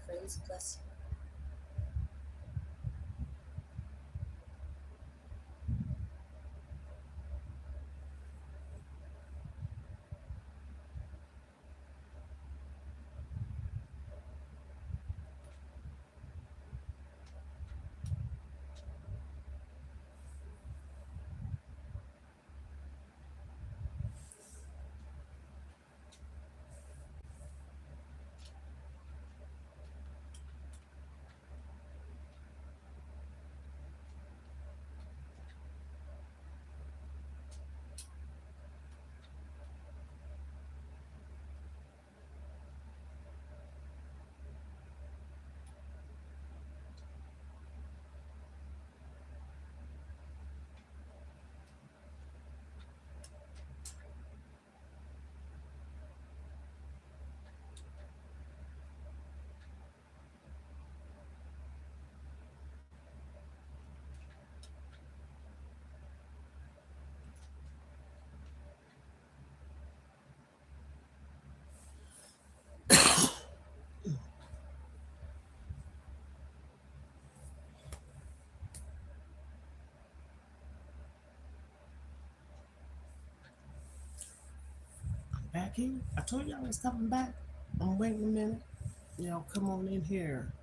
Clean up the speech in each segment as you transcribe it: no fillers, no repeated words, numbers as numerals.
friends. Bless you. Back here? I told you I was coming back. I'm waiting a minute. Y'all come on in here.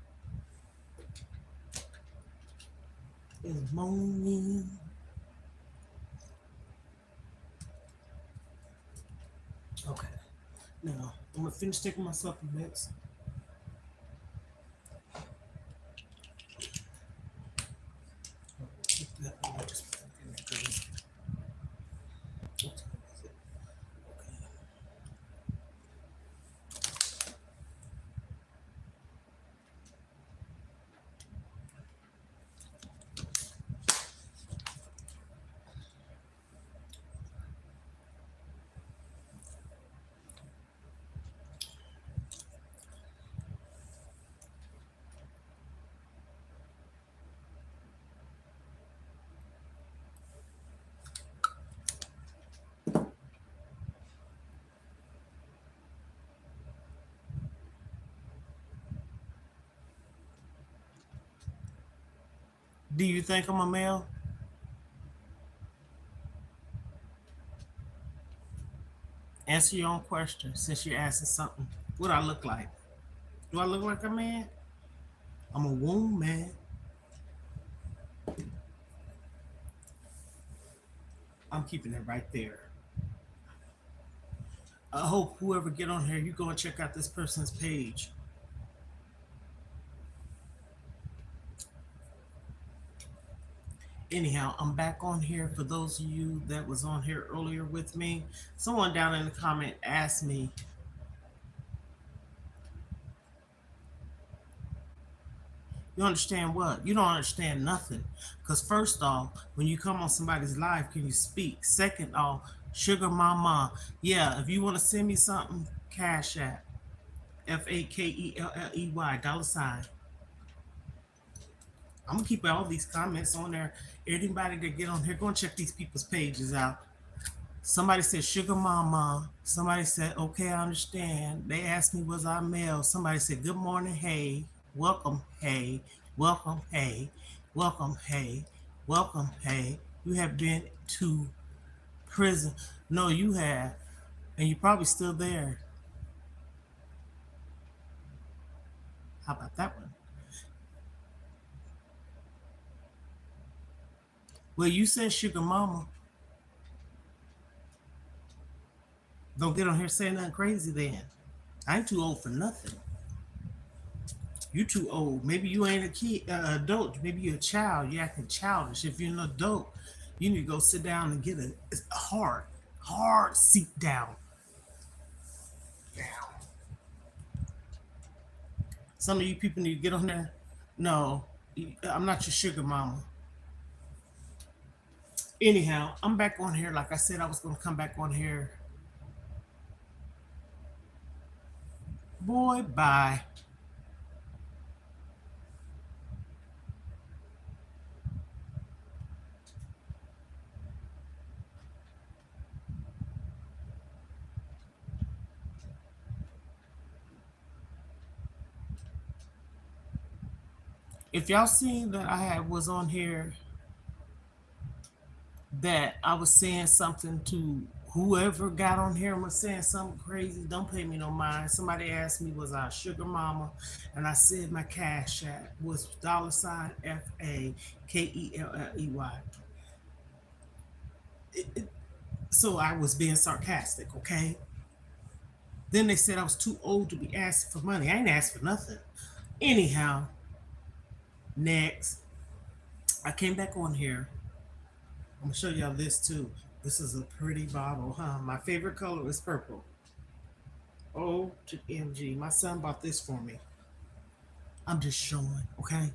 It's morning. Okay. Now, I'm going to finish taking my supplements. Do you think I'm a male? Answer your own question since you're asking something. What do I look like? Do I look like a man? I'm a woman. I'm keeping it right there. I hope whoever get on here, you go and check out this person's page. Anyhow, I'm back on here. For those of you that was on here earlier with me, someone down in the comment asked me, you understand what? You don't understand nothing. Because first off, when you come on somebody's live, can you speak? Second off, sugar mama. Yeah, if you want to send me something, cash app. FAKELLEY $. I'm gonna keep all these comments on there. Anybody that get on here, go and check these people's pages out. Somebody said sugar mama. Somebody said, okay, I understand. They asked me, was I male? Somebody said, good morning, hey. Welcome, hey. Welcome, hey. Welcome, hey. Welcome, hey. You have been to prison. No, you have. And you're probably still there. How about that one? Well, you said sugar mama. Don't get on here saying nothing crazy then. I ain't too old for nothing. You too old. Maybe you ain't a kid, adult. Maybe you're a child. You're acting childish. If you're an adult, you need to go sit down and get a hard seat down. Down. Some of you people need to get on there. No, I'm not your sugar mama. Anyhow, I'm back on here. Like I said, I was going to come back on here. Boy, bye. If y'all seen that was on here that I was saying something to whoever got on here and was saying something crazy, don't pay me no mind. Somebody asked me, was I a sugar mama? And I said my cash app was $FAKELLEY. So I was being sarcastic, okay? Then they said I was too old to be asking for money. I ain't asked for nothing. Anyhow, next, I came back on here. I'm gonna show y'all this too. This is a pretty bottle, huh? My favorite color is purple. O to MG. My son bought this for me. I'm just showing, okay?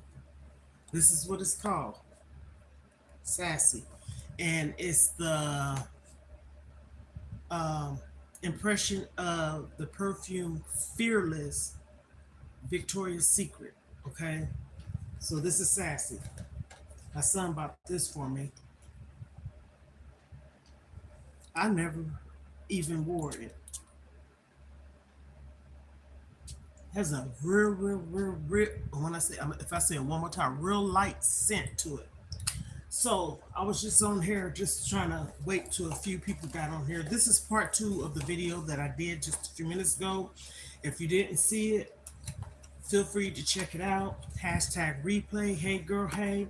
This is what it's called. Sassy. And it's the um, impression of the perfume Fearless Victoria's Secret. Okay? So this is Sassy. My son bought this for me. I never even wore it. Has a real, when I say, if I say it one more time, real light scent to it. So I was just on here, just trying to wait till a few people got on here. This is part 2 of the video that I did just a few minutes ago. If you didn't see it, feel free to check it out. Hashtag replay. Hey girl, hey.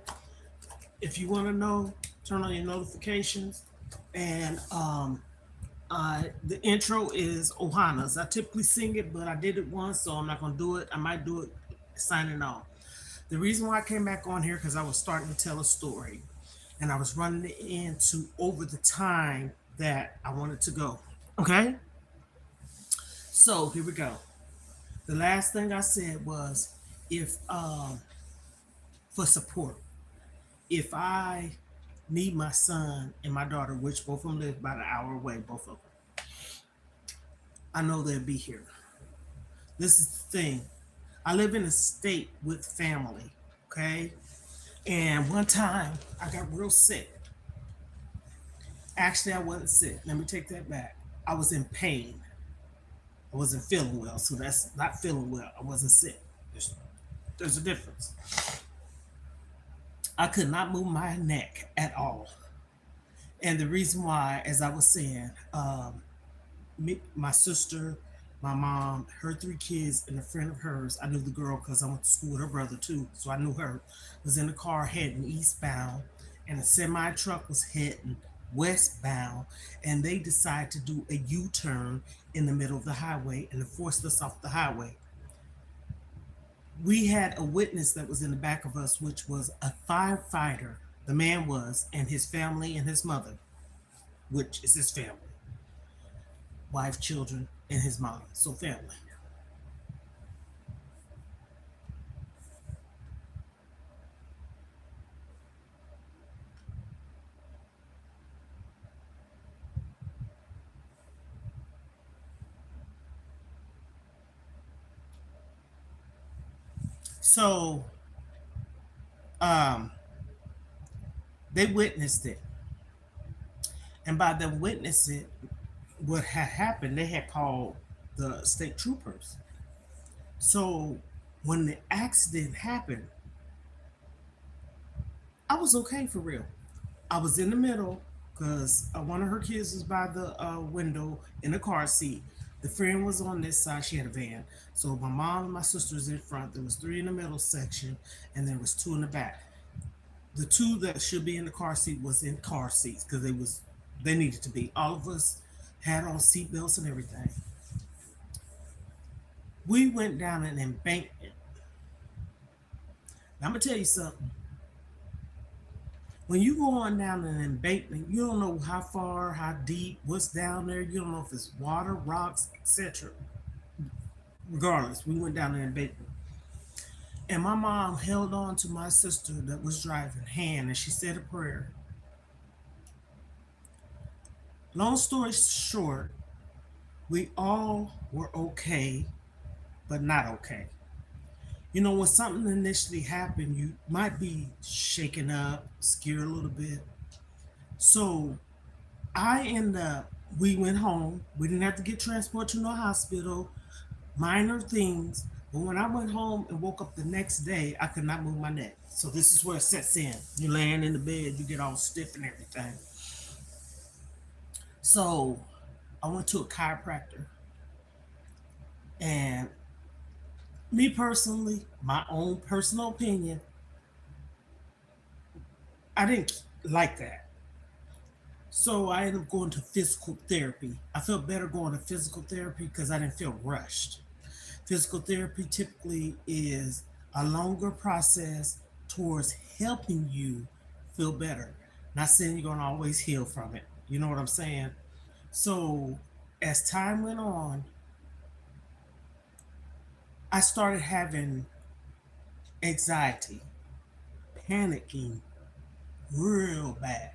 If you want to know, turn on your notifications. And the intro is Ohana's. I typically sing it, but I did it once, so I'm not going to do it. I might do it signing off. The reason why I came back on here because I was starting to tell a story, and I was running it into over the time that I wanted to go. Okay? So here we go. The last thing I said was if for support. If I need my son and my daughter, which both of them live about an hour away, both of them, I know they'll be here. This is the thing. I live in a state with family, okay? And one time I got real sick. Actually, I wasn't sick. Let me take that back. I was in pain. I wasn't feeling well, so that's not feeling well. I wasn't sick. There's a difference. I could not move my neck at all. And the reason why, as I was saying, my sister, my mom, her 3 kids, and a friend of hers, I knew the girl because I went to school with her brother too, so I knew her, was in the car heading eastbound, and a semi truck was heading westbound, and they decided to do a U-turn in the middle of the highway and it forced us off the highway. We had a witness that was in the back of us, which was a firefighter. The man was, and his family and his mother, which is his family, wife, children, and his mom. So family. So um, they witnessed it. And by them witnessing it, what had happened, they had called the state troopers. So when the accident happened, I was okay for real. I was in the middle because one of her kids was by the window in a car seat. The friend was on this side. She had a van. So my mom and my sister was in front. There was 3 in the middle section, and there was 2 in the back. The 2 that should be in the car seat was in car seats because they needed to be. All of us had on seat belts and everything. We went down an embankment. Now, I'm gonna tell you something. When you go on down an embankment, you don't know how far, how deep, what's down there. You don't know if it's water, rocks, etc. Regardless, we went down an embankment. And my mom held on to my sister that was driving hand and she said a prayer. Long story short, we all were okay, but not okay. You know, when something initially happened, you might be shaken up, scared a little bit. So we went home. We didn't have to get transported to no hospital. Minor things, But when I went home and woke up the next day, I could not move my neck. So this is where it sets in. You're laying in the bed, you get all stiff and everything. So I went to a chiropractor, and me personally, my own personal opinion, I didn't like that. So I ended up going to physical therapy. I felt better going to physical therapy because I didn't feel rushed. Physical therapy typically is a longer process towards helping you feel better. Not saying you're going to always heal from it. You know what I'm saying? So as time went on, I started having anxiety, panicking real bad.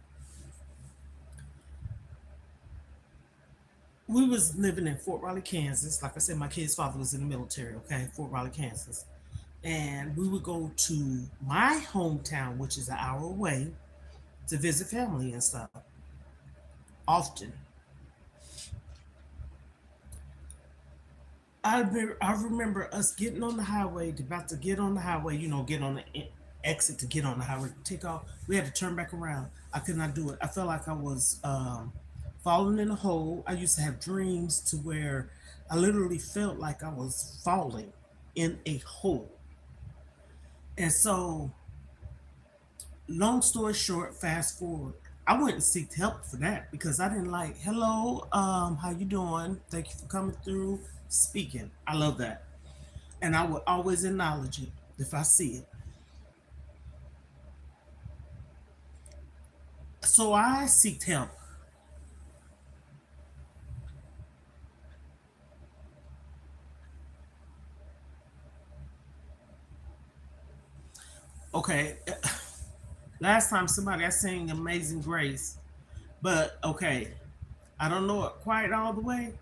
We was living in Fort Riley, Kansas. Like I said, my kid's father was in the military, okay, Fort Riley, Kansas. And we would go to my hometown, which is an hour away, to visit family and stuff often. I remember us getting on the highway, about to get on the highway, get on the exit to get on the highway, take off. We had to turn back around. I could not do it. I felt like I was falling in a hole. I used to have dreams to where I literally felt like I was falling in a hole. And so, long story short, fast forward, I went and seeked help for that because I didn't like, hello, how you doing? Thank you for coming through, speaking. I love that. And I would always acknowledge it if I see it. So I seeked help. Okay, last time somebody I sang Amazing Grace, but okay, I don't know it quite all the way.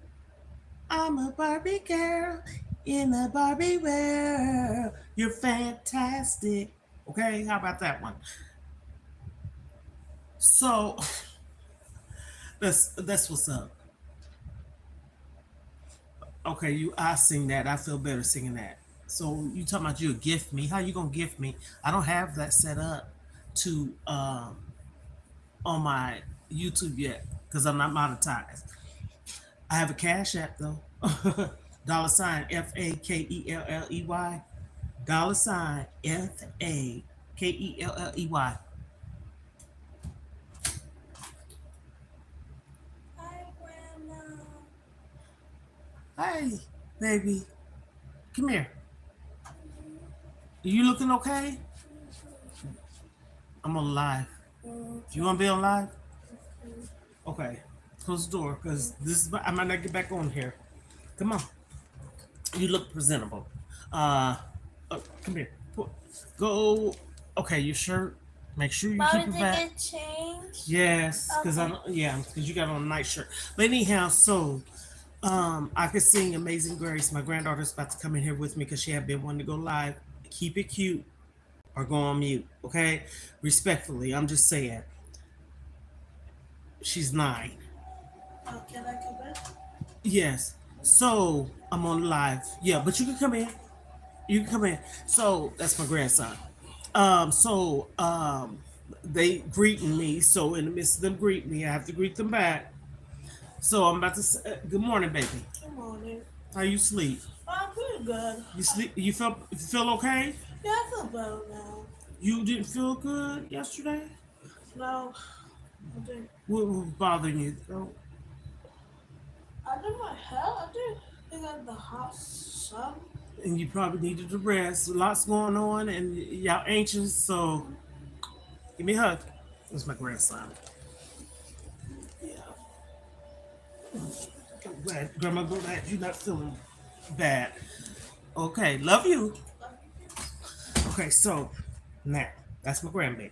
I'm a Barbie girl in a Barbie world. You're fantastic. Okay, how about that one? So that's what's up. Okay, I sing that. I feel better singing that. So you talking about you gift me? How you gonna gift me? I don't have that set up to on my YouTube yet because I'm not monetized. I have a Cash App though. $ FAKELLEY. $FAKELLEY. Hi, Grandma. Hey, baby, come here. Are you looking okay? I'm on live. You want to be on live? Okay. Close the door because this is. I might not get back on here. Come on. You look presentable. Uh, come here. Go. Okay, your shirt. Make sure you Mommy, keep it did back. it change? Yes, because Okay. because you got on a nice shirt. But anyhow, so I could sing Amazing Grace. My granddaughter's about to come in here with me because she had been wanting to go live. Keep it cute or go on mute. Okay, respectfully, I'm just saying. She's 9. Oh, can I come in? Yes. So I'm on live. Yeah, but you can come in. You can come in. So that's my grandson. They greeting me. So in the midst of them greeting me, I have to greet them back. So I'm about to say, good morning, baby. Good morning. How you sleep? I'm pretty good. You sleep? You feel okay? Yeah, I feel better now. You didn't feel good yesterday? No, I did. What was bothering you? Oh, I did my hair. I did. I got the hot sun. and you probably needed to rest. Lots going on, and y'all anxious. So give me a hug. That's my grandson. Yeah. I'm glad, Grandma, glad you're not feeling bad. Okay, love you. Okay, so now that's my grandbaby.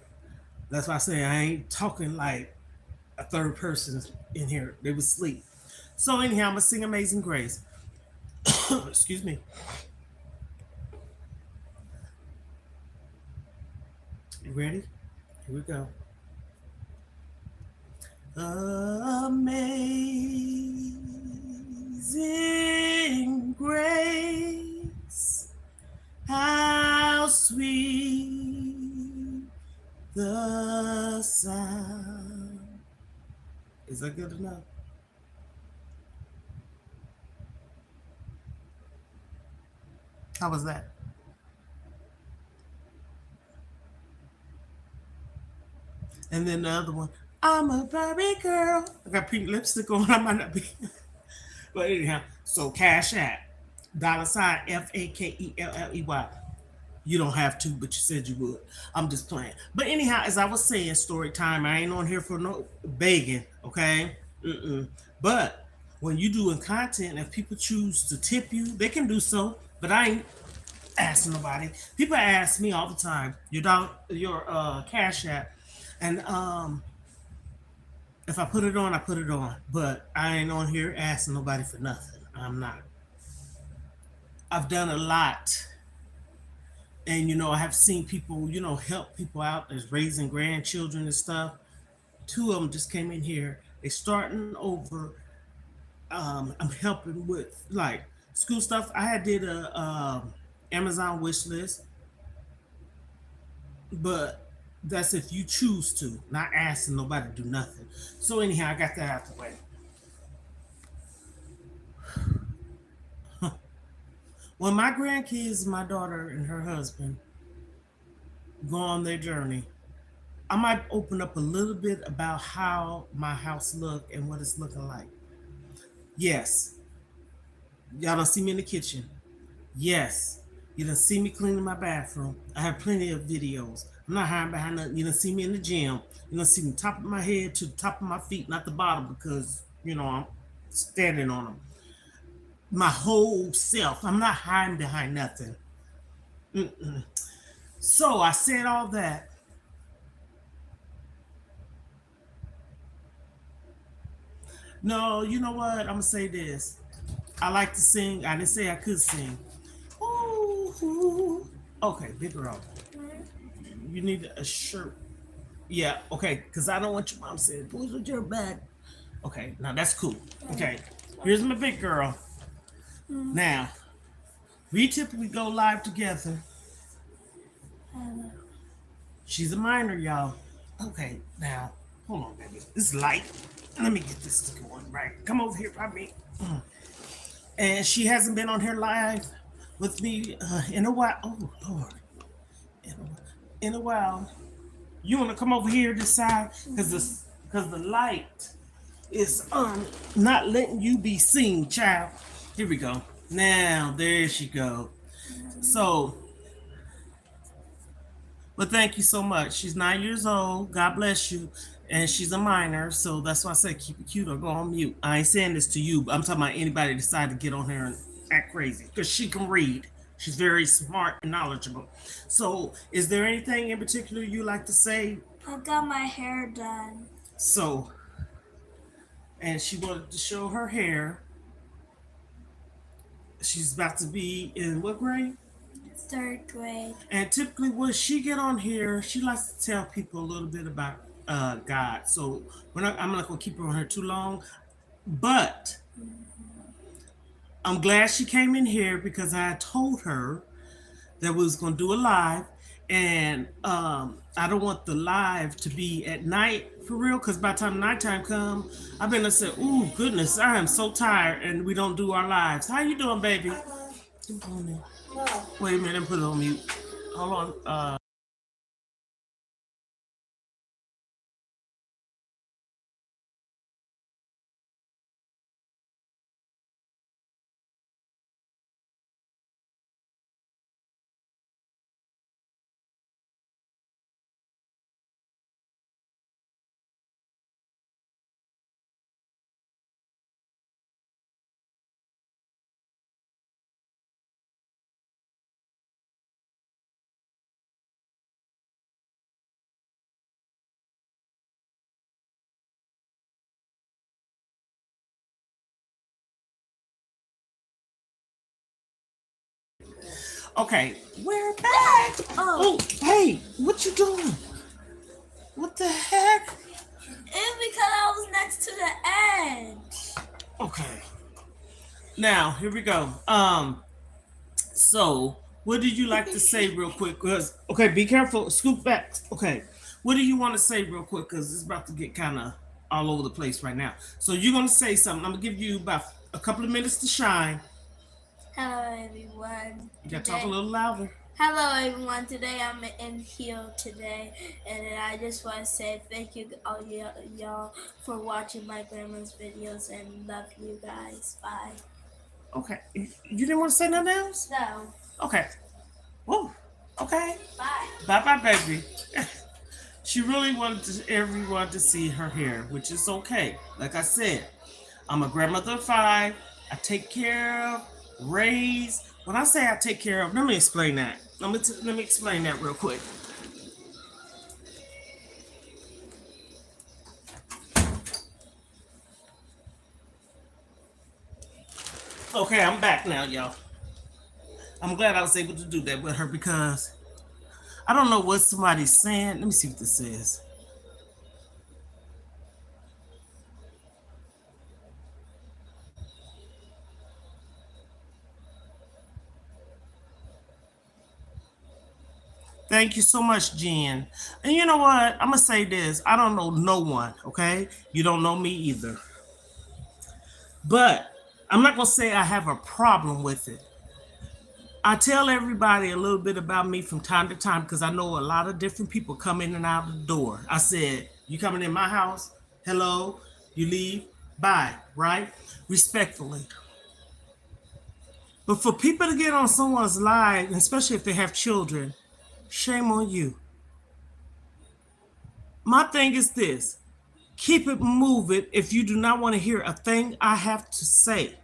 That's why I say I ain't talking like a third person in here. They would sleep. So anyhow, I'm gonna sing Amazing Grace. Excuse me. You ready? Here we go. Amazing grace, How sweet the sound. Is that good enough? How was that? And then the other one, I'm a Barbie girl. I got pink lipstick on. I might not be. But anyhow, so Cash App, $ FAKELLEY. You don't have to, but you said you would. I'm just playing. But anyhow, as I was saying, story time. I ain't on here for no begging, okay? Mm-mm. But when you doing content, if people choose to tip you, they can do so. But I ain't asking nobody. People ask me all the time, your Cash App, and if I put it on, I put it on. But I ain't on here asking nobody for nothing. I'm not. I've done a lot. And I have seen people, help people out as raising grandchildren and stuff. Two of them just came in here. They starting over. I'm helping with like school stuff. I had did a Amazon wish list, but that's if you choose to, not asking nobody to do nothing. So anyhow, I got that out the way. When my grandkids, my daughter and her husband go on their journey, I might open up a little bit about how my house look and what it's looking like. Yes, y'all don't see me in the kitchen. Yes, you don't see me cleaning my bathroom. I have plenty of videos. I'm not hiding behind nothing. You don't see me in the gym. You don't see me top of my head to the top of my feet, not the bottom, because I'm standing on them. My whole self. I'm not hiding behind nothing. Mm-mm. So I said all that. No, you know what? I'm gonna say this. I like to sing. I didn't say I could sing. Ooh, ooh. Okay, big girl. You need a shirt. Yeah, okay, because I don't want your mom saying, "Who's with your back?" Okay, now that's cool. Okay, here's my big girl. Now, we typically go live together. She's a minor, y'all. Okay, now, hold on, baby. This is light. Let me get this going right. Come over here by me. And she hasn't been on here live with me in a while. Oh, Lord. In a while. You want to come over here this side? Because the light is not letting you be seen, child. Here we go. Now, there she go. So, but thank you so much. She's 9 years old. God bless you. And she's a minor, so that's why I said keep it cute or go on mute. I ain't saying this to you, but I'm talking about anybody decide to get on here and act crazy because she can read. She's very smart and knowledgeable. So, is there anything in particular you like to say? I got my hair done. So, and she wanted to show her hair. She's about to be in what grade? Third grade. And typically, when she get on here, she likes to tell people a little bit about God. So I'm not gonna keep her on here too long, but I'm glad she came in here because I told her that we was gonna do a live, and I don't want the live to be at night for real. Because by the time nighttime come, I've been to say, "Ooh, goodness, I am so tired," and we don't do our lives. How you doing, baby? Wait a minute, let me put it on mute. Hold on. Okay, we're back. Oh, hey, what you doing? What the heck? It's because I was next to the edge. Okay. Now, here we go. So What did you like to say real quick? Cause okay, be careful. Scoop back. Okay. What do you want to say real quick? Cause it's about to get kind of all over the place right now. So you're gonna say something. I'm gonna give you about a couple of minutes to shine. Hello everyone. You gotta talk a little louder. Hello everyone. Today I'm in here today, and I just want to say thank you all y'all for watching my grandma's videos, and love you guys. Bye. Okay. You didn't want to say nothing else? No. Okay. Whoa. Okay. Bye. Bye bye, baby. She really wanted everyone to see her hair, which is okay. Like I said, I'm a grandmother of 5. I take care of, raise. When I say I take care of, let me explain that. Let me explain that real quick. Okay, I'm back now, y'all. I'm glad I was able to do that with her because I don't know what somebody's saying. Let me see what this says. Thank you so much, Jen. And you know what? I'm gonna say this. I don't know no one, okay? You don't know me either. But I'm not gonna say I have a problem with it. I tell everybody a little bit about me from time to time because I know a lot of different people come in and out of the door. I said, you coming in my house? Hello, you leave, bye, right? Respectfully. But for people to get on someone's live, especially if they have children, shame on you. My thing is this: keep it moving if you do not want to hear a thing I have to say.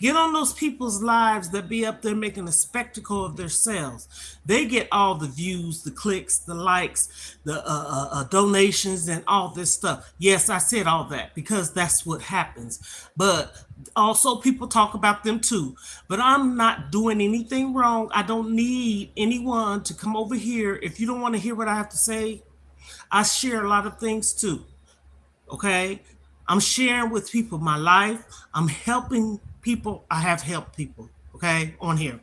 Get on those people's lives that be up there making a spectacle of themselves. They get all the views, the clicks, the likes, the donations, and all this stuff. Yes, I said all that because that's what happens. But also, people talk about them too. But I'm not doing anything wrong. I don't need anyone to come over here. If you don't want to hear what I have to say, I share a lot of things too. Okay. I'm sharing with people my life. I'm helping people. I have helped people, okay, on here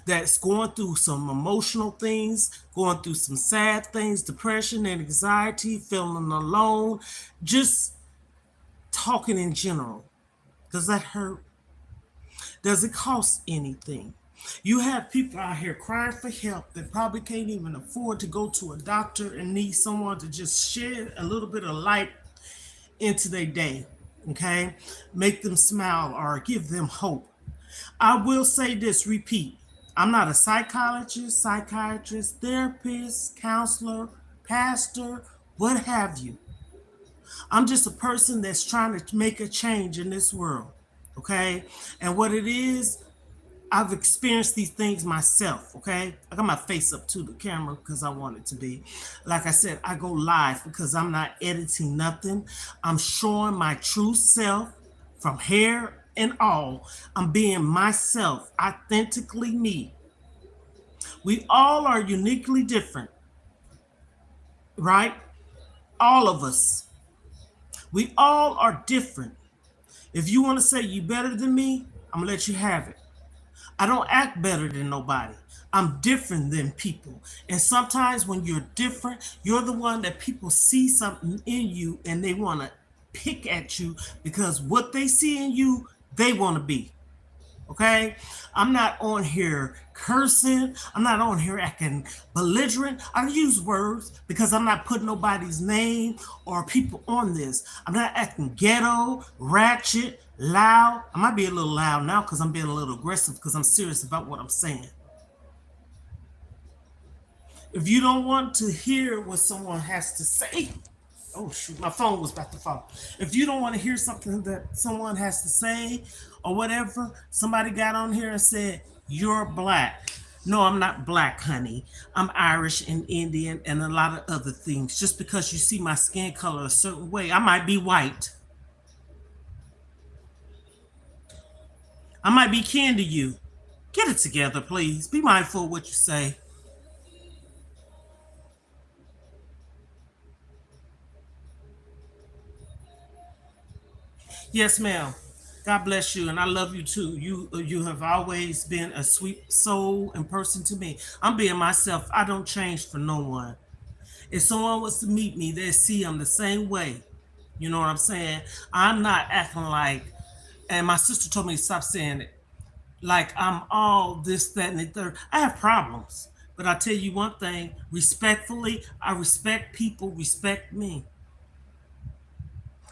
that's going through some emotional things, going through some sad things, depression and anxiety, feeling alone, just talking in general. Does that hurt? Does it cost anything? You have people out here crying for help that probably can't even afford to go to a doctor and need someone to just shed a little bit of light into their day, okay? Make them smile or give them hope. I will say this, repeat. I'm not a psychologist, psychiatrist, therapist, counselor, pastor, what have you. I'm just a person that's trying to make a change in this world, okay? And what it is, I've experienced these things myself, okay? I got my face up to the camera because I want it to be. Like I said, I go live because I'm not editing nothing. I'm showing my true self from hair and all. I'm being myself, authentically me. We all are uniquely different, right? All of us. We all are different. If you want to say you better than me, I'm going to let you have it. I don't act better than nobody. I'm different than people. And sometimes when you're different, you're the one that people see something in you and they want to pick at you because what they see in you, they want to be. Okay? I'm not on here cursing. I'm not on here acting belligerent. I use words because I'm not putting nobody's name or people on this. I'm not acting ghetto, ratchet, loud. I might be a little loud now because I'm being a little aggressive because I'm serious about what I'm saying. If you don't want to hear what someone has to say, oh shoot, my phone was about to fall. If you don't want to hear something that someone has to say or whatever, somebody got on here and said, you're black. No, I'm not black, honey. I'm Irish and Indian and a lot of other things. Just because you see my skin color a certain way, I might be white. I might be kin to you. Get it together, please. Be mindful of what you say. Yes, ma'am. God bless you, and I love you too. You have always been a sweet soul and person to me. I'm being myself. I don't change for no one. If someone was to meet me, they see I'm the same way. You know what I'm saying? I'm not acting like, and my sister told me to stop saying it, like I'm all this, that, and the third. I have problems. But I tell you one thing, respectfully, I respect people, respect me.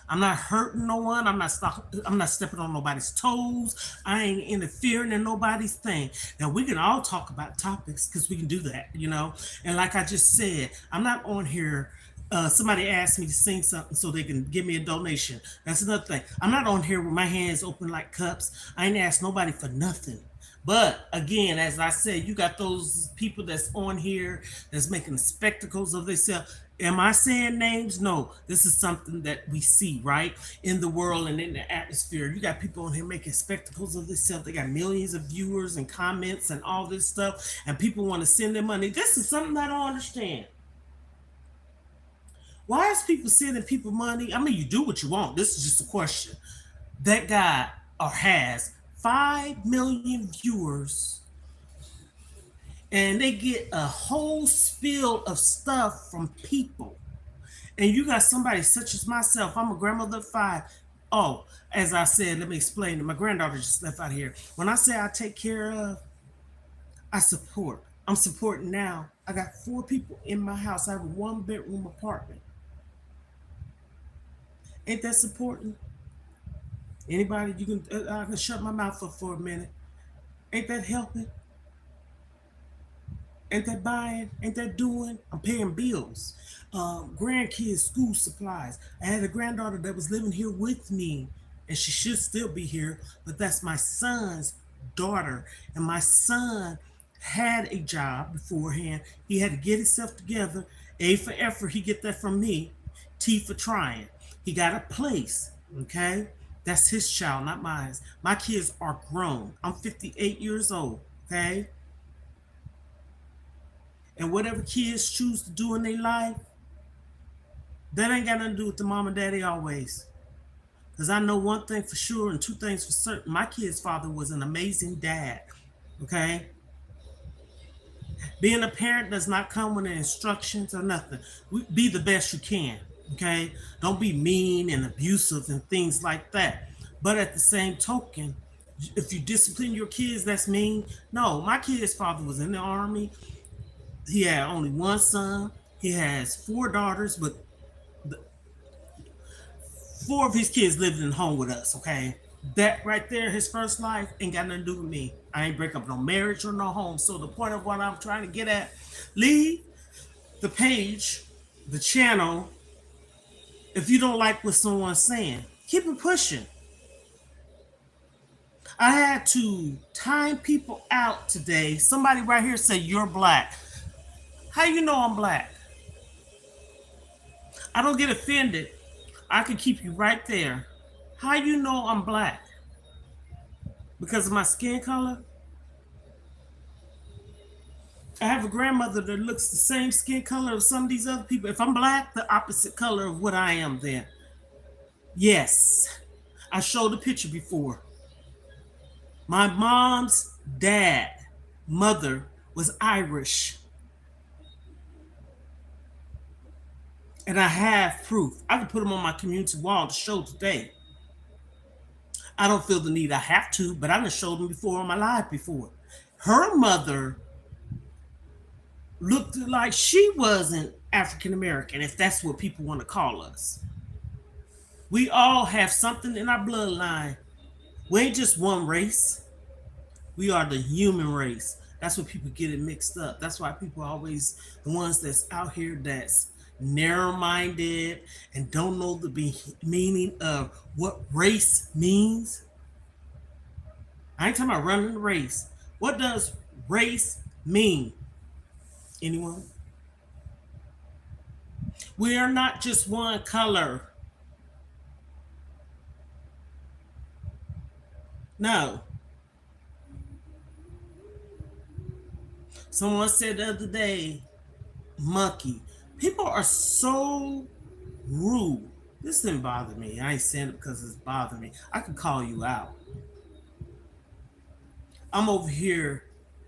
I'm not hurting no one. I'm not stepping on nobody's toes. I ain't interfering in nobody's thing. Now we can all talk about topics because we can do that, you know. And like I just said, I'm not on here. Somebody asked me to sing something so they can give me a donation. That's another thing. I'm not on here with my hands open like cups. I ain't asked nobody for nothing. But again, as I said, you got those people that's on here that's making spectacles of themselves. Am I saying names? No. This is something that we see, right? In the world and in the atmosphere. You got people on here making spectacles of themselves. They got millions of viewers and comments and all this stuff. And people want to send their money. This is something I don't understand. Why is people sending people money? I mean, you do what you want. This is just a question. That guy or has 5 million viewers and they get a whole spill of stuff from people. And you got somebody such as myself, I'm a grandmother of 5. Oh, as I said, let me explain it. My granddaughter just left out here. When I say I take care of, I support. I'm supporting now. I got 4 people in my house. I have a 1-bedroom apartment. Ain't that supporting? Anybody, you can I can shut my mouth up for a minute. Ain't that helping? Ain't that buying? Ain't that doing? I'm paying bills. Grandkids, school supplies. I had a granddaughter that was living here with me, and she should still be here, but that's my son's daughter. And my son had a job beforehand. He had to get himself together. A for effort, he get that from me. T for trying. He got a place, okay? That's his child, not mine. My kids are grown. I'm 58 years old, okay? And whatever kids choose to do in their life, that ain't got nothing to do with the mom and daddy always. Because I know one thing for sure and 2 things for certain. My kid's father was an amazing dad, okay? Being a parent does not come with instructions or nothing. Be the best you can, okay? Don't be mean and abusive and things like that. But at the same token, if you discipline your kids, that's mean. No, my kid's father was in the army. He had only 1 son. He has 4 daughters, but 4 of his kids lived in home with us, okay? That right there, his first life, ain't got nothing to do with me. I ain't break up no marriage or no home. So the point of what I'm trying to get at, leave the page, the channel, if you don't like what someone's saying. Keep it pushing. I had to time people out today. Somebody right here said, you're black. How you know I'm black? I don't get offended. I can keep you right there. How you know I'm black? Because of my skin color? I have a grandmother that looks the same skin color as some of these other people. If I'm black, the opposite color of what I am then. Yes. I showed a picture before. My mom's mother was Irish. And I have proof. I can put them on my community wall to show today. I don't feel the need I have to, but I done showed them before on my live before. Her mother looked like she wasn't African American, if that's what people want to call us. We all have something in our bloodline. We ain't just one race. We are the human race. That's what people get it mixed up. That's why people are always the ones that's out here that's narrow-minded and don't know the meaning of what race means. I ain't talking about running the race. What does race mean? Anyone? We are not just one color. No. Someone said the other day, monkey. People are so rude. This didn't bother me. I ain't saying it because it's bothering me. I could call you out. I'm over here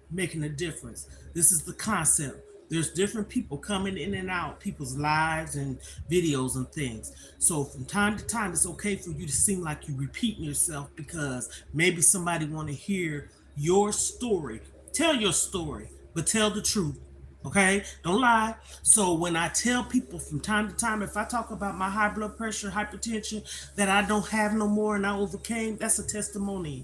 making a difference. This is the concept. There's different people coming in and out people's lives and videos and things. So from time to time, it's okay for you to seem like you're repeating yourself because maybe somebody want to hear your story. Tell your story, but tell the truth. Okay, don't lie. So when I tell people from time to time, if I talk about my high blood pressure, hypertension that I don't have no more and I overcame, that's a testimony.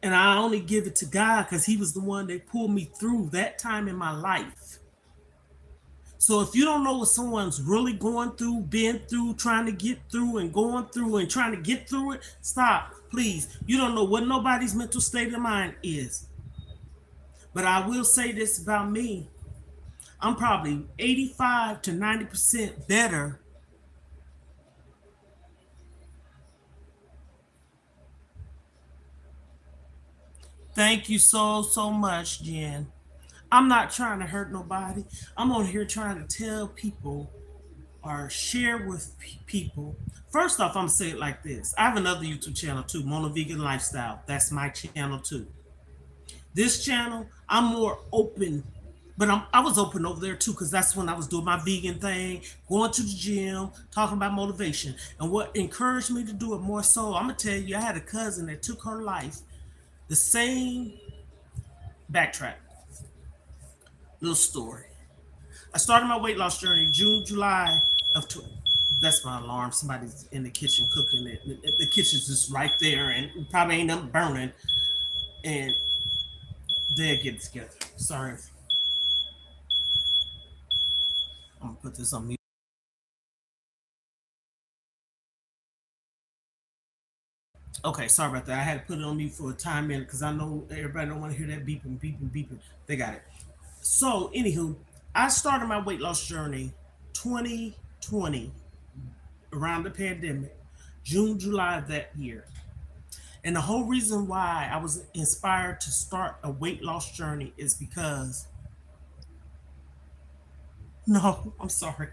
And I only give it to God because He was the one that pulled me through that time in my life. So if you don't know what someone's really going through, been through, trying to get through, and going through and trying to get through it, stop, please. You don't know what nobody's mental state of mind is. But I will say this about me. I'm probably 85 to 90% better. Thank you so much, Jen. I'm not trying to hurt nobody. I'm on here trying to tell people or share with people. First off, I'm gonna say it like this. I have another YouTube channel too, Mona Vegan Lifestyle. That's my channel too. This channel, I'm more open, but I was open over there too because that's when I was doing my vegan thing, going to the gym, talking about motivation. And what encouraged me to do it more so, I'm gonna tell you, I had a cousin that took her life the same backtrack. Little story. I started my weight loss journey June, July of that's my alarm. Somebody's in the kitchen cooking it. The kitchen's just right there, and probably ain't nothing burning. And they'll get it together. Sorry, I'm gonna put this on mute. Okay, sorry about that. I had to put it on mute for a time minute because I know everybody don't want to hear that beeping, beeping, beeping. They got it. So, anywho, I started my weight loss journey 2020 around the pandemic, June, July of that year. And the whole reason why I was inspired to start a weight loss journey is because, no, I'm sorry.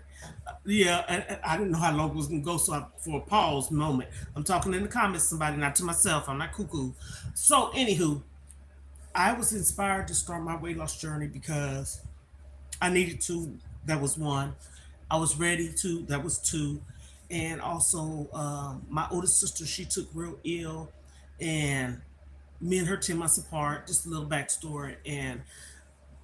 Yeah, I didn't know how long it was going to go, so for a pause moment, I'm talking in the comments to somebody, not to myself. I'm not cuckoo. So, anywho, I was inspired to start my weight loss journey because I needed to. That was one. I was ready to. That was two. And also, my oldest sister, she took real ill, and me and her 10 months apart. Just a little backstory, and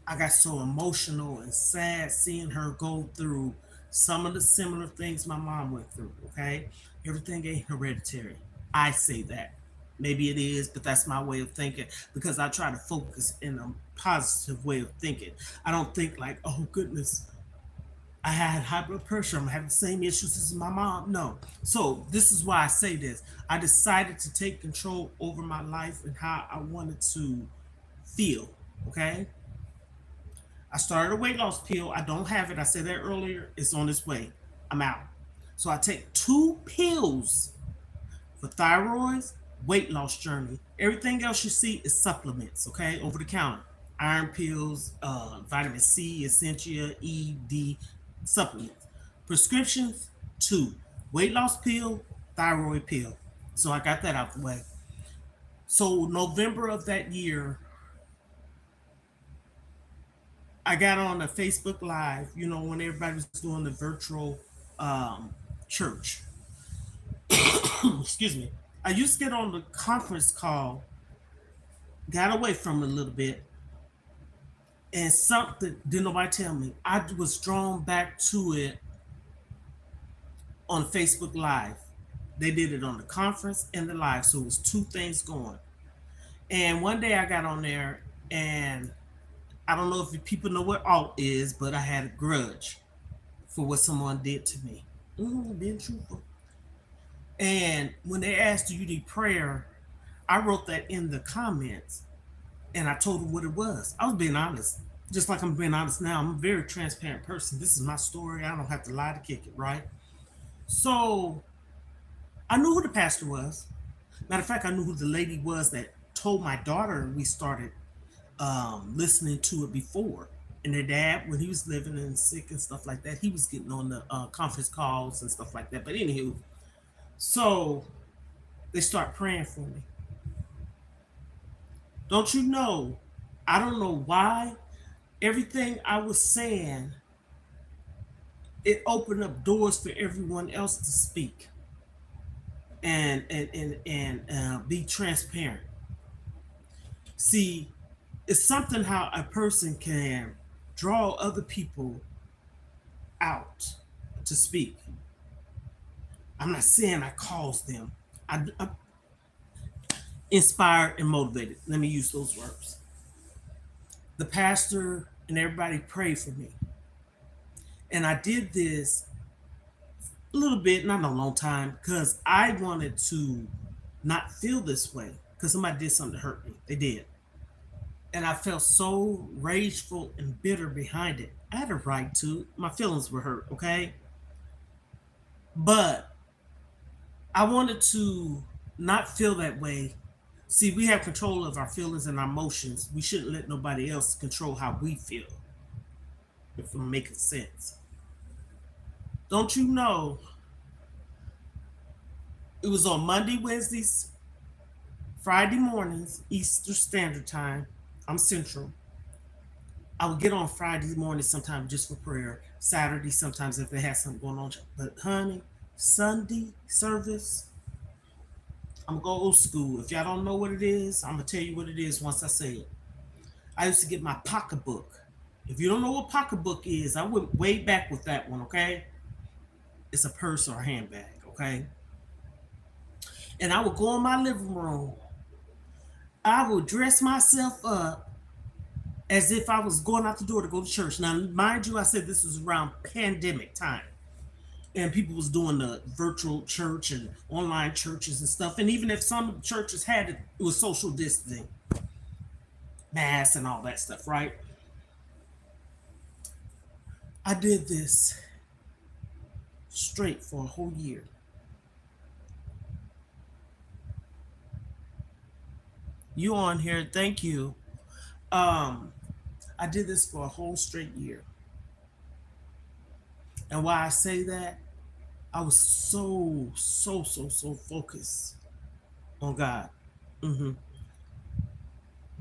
I got so emotional and sad seeing her go through some of the similar things my mom went through. Okay, everything ain't hereditary. I say that. Maybe it is, but that's my way of thinking because I try to focus in a positive way of thinking. I don't think like, oh goodness, I had high blood pressure. I'm having the same issues as my mom. No. So this is why I say this. I decided to take control over my life and how I wanted to feel. Okay. I started a weight loss pill. I don't have it. I said that earlier. It's on its way. I'm out. So I take 2 pills for thyroids, weight loss journey. Everything else you see is supplements, okay, over the counter. Iron pills, vitamin C, Essentia, E, D, supplements. Prescriptions, 2. Weight loss pill, thyroid pill. So I got that out the way. So November of that year, I got on a Facebook Live, when everybody was doing the virtual church. Excuse me. I used to get on the conference call, got away from it a little bit, and something didn't nobody tell me. I was drawn back to it on Facebook Live. They did it on the conference and the live, so it was 2 things going. And one day I got on there, and I don't know if people know what alt is, but I had a grudge for what someone did to me. Being truthful. And when they asked, do you need prayer? I wrote that in the comments and I told them what it was. I was being honest, just like I'm being honest now. I'm a very transparent person. This is my story. I don't have to lie to kick it, right? So I knew who the pastor was. Matter of fact, I knew who the lady was that told my daughter we started listening to it before. And their dad, when he was living and sick and stuff like that, he was getting on the conference calls and stuff like that. But anywho, so they start praying for me. Don't you know? I don't know why everything I was saying, it opened up doors for everyone else to speak and be transparent. See, it's something how a person can draw other people out to speak. I'm not saying I caused them. I inspired and motivated. Let me use those words. The pastor and everybody prayed for me. And I did this a little bit, not a long time, because I wanted to not feel this way because somebody did something to hurt me. They did. And I felt so rageful and bitter behind it. I had a right to. My feelings were hurt, okay? But I wanted to not feel that way. See, we have control of our feelings and our emotions. We shouldn't let nobody else control how we feel, if I'm making sense. Don't you know? It was on Monday, Wednesdays, Friday mornings, Easter Standard Time. I'm Central. I would get on Friday morning sometimes just for prayer. Saturday sometimes if they had something going on. But honey, Sunday service, I'm gonna go old school. If y'all don't know what it is, I'm gonna tell you what it is once I say it. I used to get my pocketbook. If you don't know what pocketbook is, I went way back with that one, okay? It's a purse or a handbag, okay? And I would go in my living room. I would dress myself up as if I was going out the door to go to church. Now, mind you, I said this was around pandemic time. And people was doing the virtual church and online churches and stuff. And even if some churches had it, it was social distancing, mass and all that stuff, right? I did this straight for a whole year. You on here, thank you. Um, I did this for a whole straight year. And why I say that, I was so focused on God. Hmm.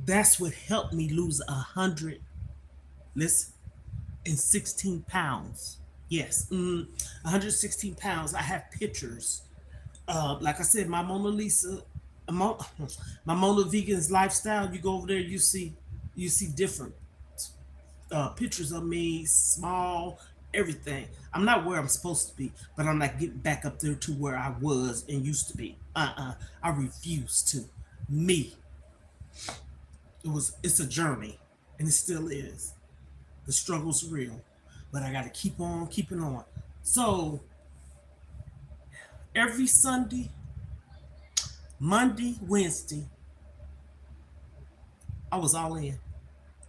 That's what helped me lose 116 pounds. Yes, 116 pounds. I have pictures. Like I said, my Mona Lisa, Mo- my Mona Vegan's lifestyle. You go over there, you see different pictures of me, small, everything. I'm not where I'm supposed to be, but I'm not getting back up there to where I was and used to be. I refuse to. Me. It's a journey, and it still is. The struggle's real, but I got to keep on keeping on. So every Sunday, Monday, Wednesday, I was all in,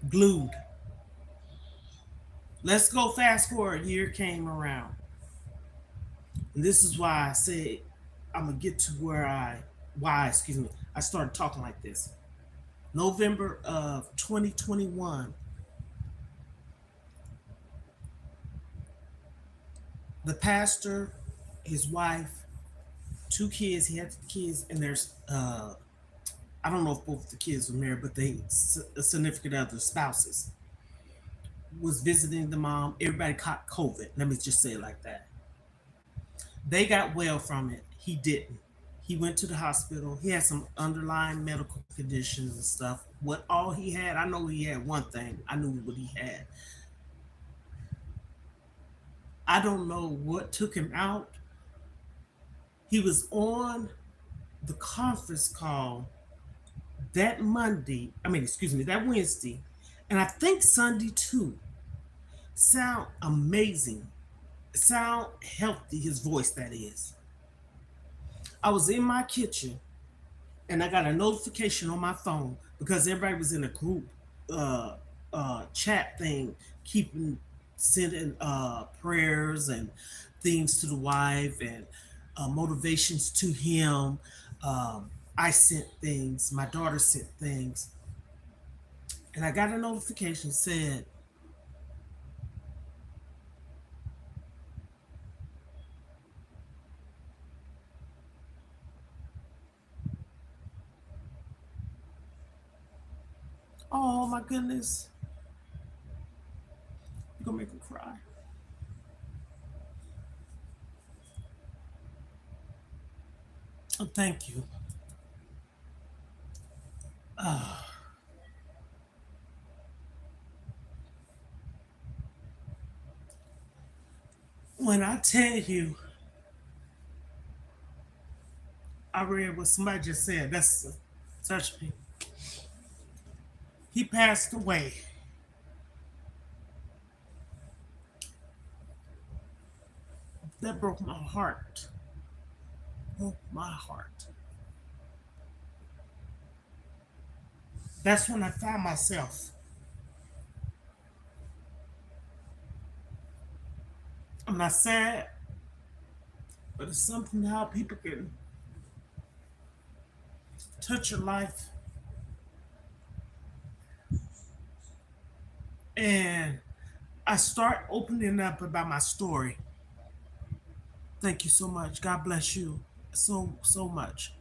glued. Let's go fast forward. Year came around. And this is why I said I'm gonna get to excuse me, I started talking like this. November of 2021, the pastor, his wife, two kids, he had kids, and there's I don't know if both the kids were married, but they a significant other spouses was visiting the mom. Everybody caught COVID. Let me just say it like that. They got well from it. He didn't. He went to the hospital. He had some underlying medical conditions and stuff. What all he had, I know he had one thing. I knew what he had. I don't know what took him out. He was on the conference call that Monday, excuse me, that Wednesday, and I think Sunday too. Sound amazing. Sound healthy, his voice, that is. I was in my kitchen and I got a notification on my phone because everybody was in a group chat thing, keeping sending prayers and things to the wife and motivations to him. I sent things, my daughter sent things, and I got a notification said goodness. You're gonna make me cry. Oh, thank you. Uh, when I tell you, I read what somebody just said. That's touched me. He passed away. That broke my heart. Broke my heart. That's when I found myself. I'm not sad, but it's something how people can touch your life. And I start opening up about my story. Thank you so much. God bless you so much.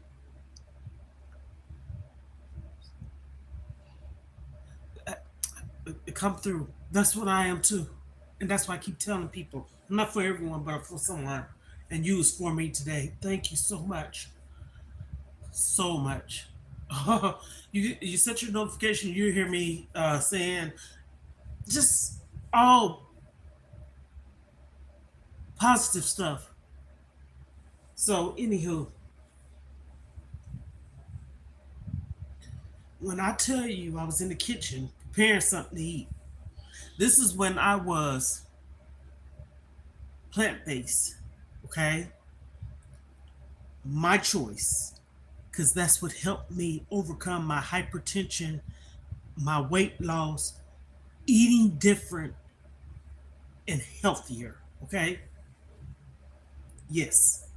It come through. That's what I am too. And that's why I keep telling people, not for everyone, but for someone. And you was for me today. Thank you so much. So much. You set your notification, you hear me saying just all positive stuff. So anywho, when I tell you I was in the kitchen preparing something to eat, this is when I was plant based. Okay, my choice, because that's what helped me overcome my hypertension, my weight loss, eating different and healthier. Okay, yes,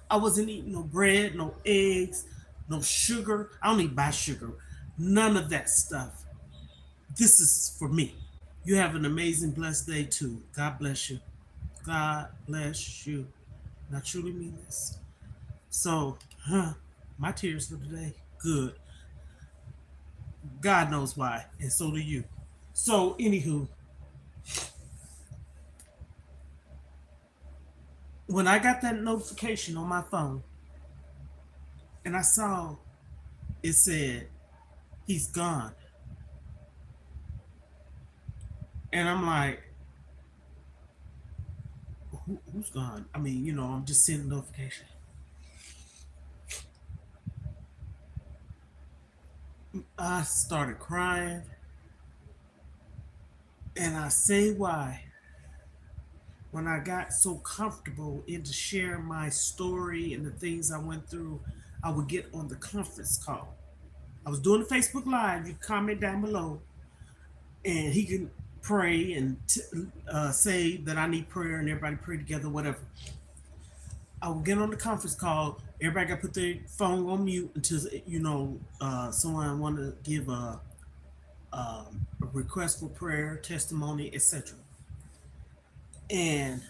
I wasn't eating no bread, no eggs, no sugar. I don't even buy sugar. None of that stuff. This is for me. You have an amazing, blessed day too. God bless you. God bless you. And I truly mean this. So, my tears for today. Good. God knows why, and so do you. So, anywho, when I got that notification on my phone and I saw it said, he's gone. And I'm like, who's gone? I mean, I'm just seeing the notification. I started crying. And I say why. When I got so comfortable into sharing my story and the things I went through, I would get on the conference call. I was doing the Facebook Live. You comment down below, and he can pray and say that I need prayer, and everybody pray together, whatever. I would get on the conference call. Everybody got to put their phone on mute until someone want to give a request for prayer, testimony, etc. And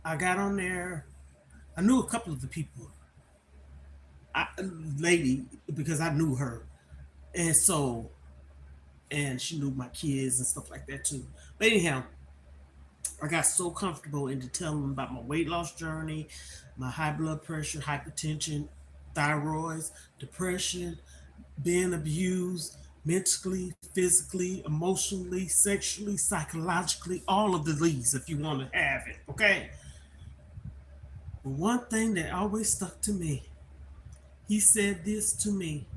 I got on there. I knew a couple of the people, lady, because I knew her, and so, and she knew my kids and stuff like that too. But anyhow, I got so comfortable into telling them about my weight loss journey, my high blood pressure, hypertension, thyroids, depression, being abused mentally, physically, emotionally, sexually, psychologically, all of the leads if you want to have it, okay? But one thing that always stuck to me, he said this to me.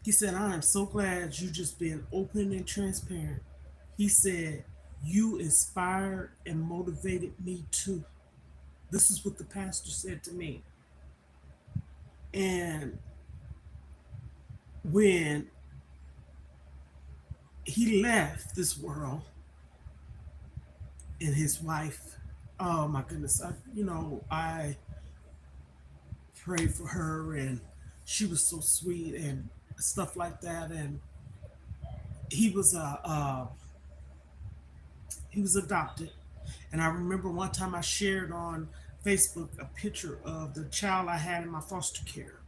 He said, I am so glad you just being open and transparent. He said, you inspired and motivated me too. This is what the pastor said to me. And when he left this world and his wife, oh my goodness, I prayed for her and she was so sweet and stuff like that. And he was he was adopted. And I remember one time I shared on Facebook a picture of the child I had in my foster care.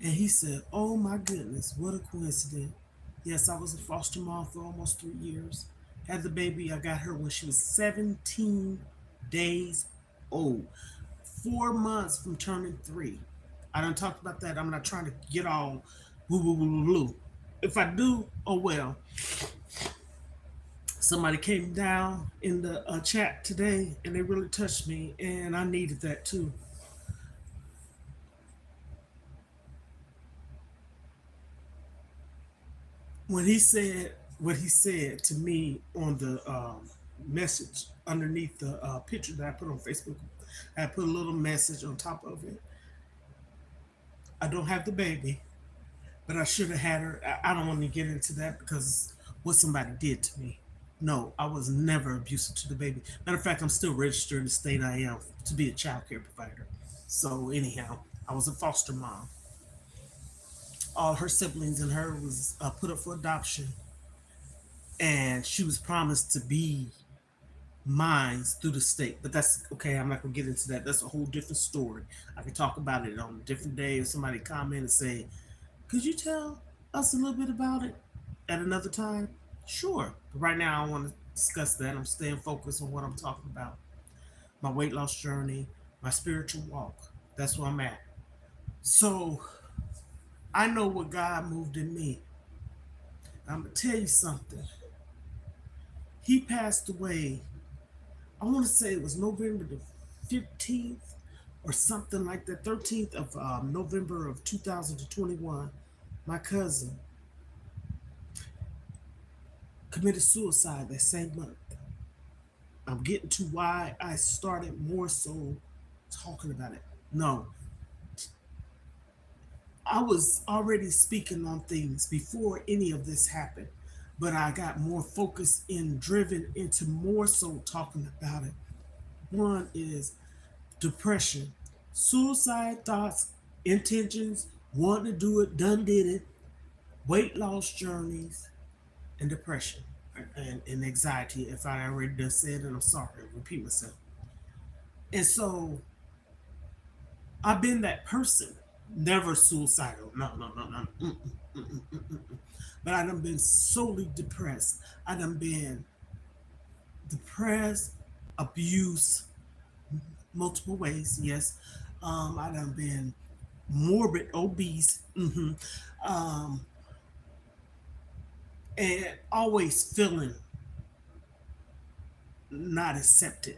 And he said, oh my goodness, what a coincidence. Yes, I was a foster mom for almost 3 years. Had the baby. I got her when she was 17 days old. 4 months from turning three. I done talked about that. I'm not trying to get all woo woo woo woo woo. If I do, oh well. Somebody came down in the chat today and they really touched me, and I needed that too. When he said what he said to me on the message underneath the picture that I put on Facebook, I put a little message on top of it. I don't have the baby, but I should have had her. I don't want to get into that because what somebody did to me. No, I was never abusive to the baby. Matter of fact, I'm still registered in the state I am to be a child care provider. So anyhow, I was a foster mom. All her siblings and her was put up for adoption, and she was promised to be mine through the state. But that's okay. I'm not gonna get into that. That's a whole different story. I can talk about it on a different day. If somebody comment and say, "Could you tell us a little bit about it at another time?" Sure. But right now, I want to discuss that. I'm staying focused on what I'm talking about. My weight loss journey, my spiritual walk. That's where I'm at. So I know what God moved in me. I'm gonna tell you something. He passed away. I want to say it was November the 15th or something like that, 13th of November of 2021. My cousin committed suicide that same month. I'm getting to why I started more so talking about it. No, I was already speaking on things before any of this happened, but I got more focused and driven into more so talking about it. One is depression, suicide thoughts, intentions, wanting to do it, done did it, weight loss journeys, and depression and anxiety. If I already done said it, I'm sorry, I repeat myself. And so I've been that person, never suicidal. No, no, no, no. But I done been solely depressed. I done been depressed, abuse, multiple ways. Yes, I done been morbid obese, um, and always feeling not accepted.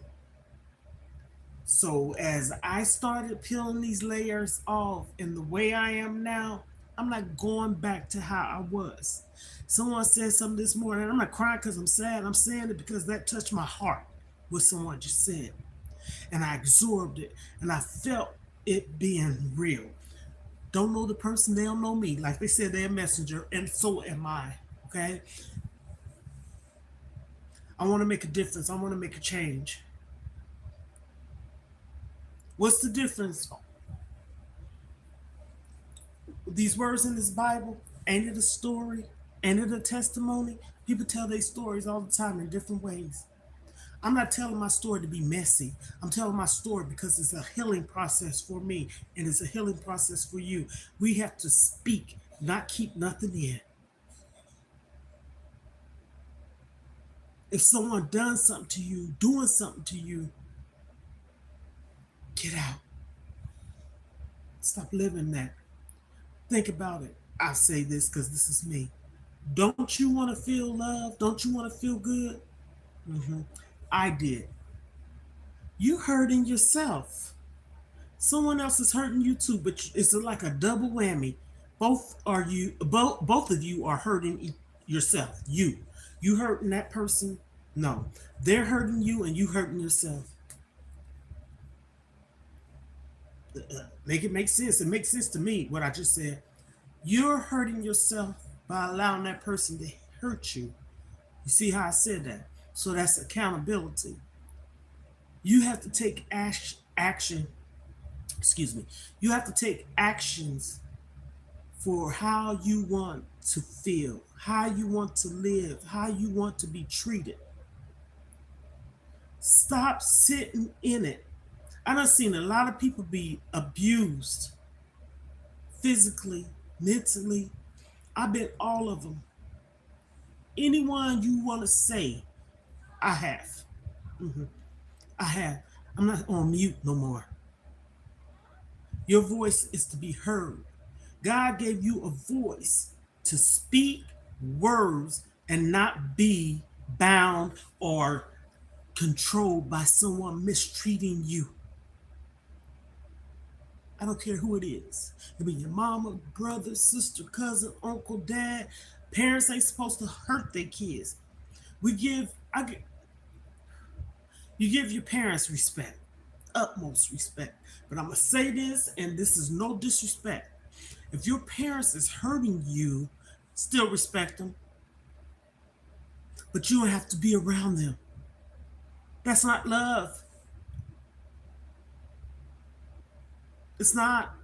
So as I started peeling these layers off and the way I am now, I'm not going back to how I was. Someone said something this morning. I'm not crying because I'm sad. I'm saying it because that touched my heart. What someone just said, and I absorbed it, and I felt it being real. Don't know the person, they don't know me. Like they said, they're a messenger, and so am I. Okay, I want to make a difference. I want to make a change. What's the difference? These words in this Bible, ain't it a story? Ain't it a testimony? People tell their stories all the time in different ways. I'm not telling my story to be messy. I'm telling my story because it's a healing process for me and it's a healing process for you. We have to speak, not keep nothing in. If someone done something to you, doing something to you, get out. Stop living that. Think about it. I say this because this is me. Don't you want to feel love? Don't you want to feel good? hmm I did. You hurting yourself. Someone else is hurting you too, but it's like a double whammy. Both of you are hurting yourself. You hurting that person? No, they're hurting you, and you hurting yourself. Make it make sense. It makes sense to me what I just said. You're hurting yourself by allowing that person to hurt you. You see how I said that? So that's accountability. You have to take action. Excuse me. You have to take actions for how you want to feel, how you want to live, how you want to be treated. Stop sitting in it. I done seen a lot of people be abused physically, mentally. I've been all of them. anyone you want to say, I have. Mhm. I have. I'm not on mute no more. Your voice is to be heard. God gave you a voice to speak words and not be bound or controlled by someone mistreating you. I don't care who it is. It be your mama, brother, sister, cousin, uncle, dad. Parents ain't supposed to hurt their kids. We give I get you give your parents respect, utmost respect. But I'm gonna say this, and this is no disrespect. If your parents is hurting you, still respect them, but you don't have to be around them. That's not love. It's not.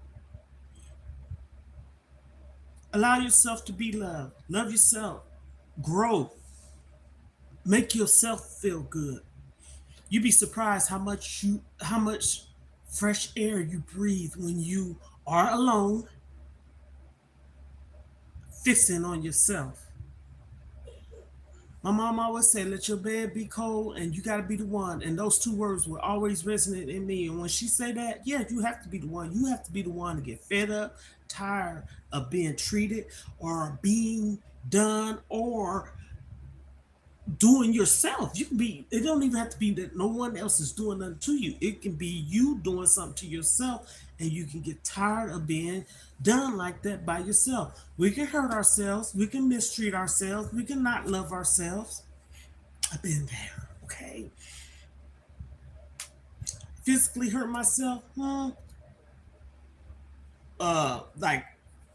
Allow yourself to be loved. Love yourself. Grow. Make yourself feel good. You'd be surprised how much fresh air you breathe when you are alone, fixing on yourself. My mom always said, let your bed be cold and you got to be the one. And those two words will always resonate in me. And when she said that, yeah, you have to be the one. You have to be the one to get fed up, tired of being treated or being done or doing yourself. You can be, it don't even have to be that no one else is doing nothing to you. It can be you doing something to yourself and you can get tired of being done like that by yourself. We can hurt ourselves, we can mistreat ourselves, we can not love ourselves. I've been there, okay? Physically hurt myself, like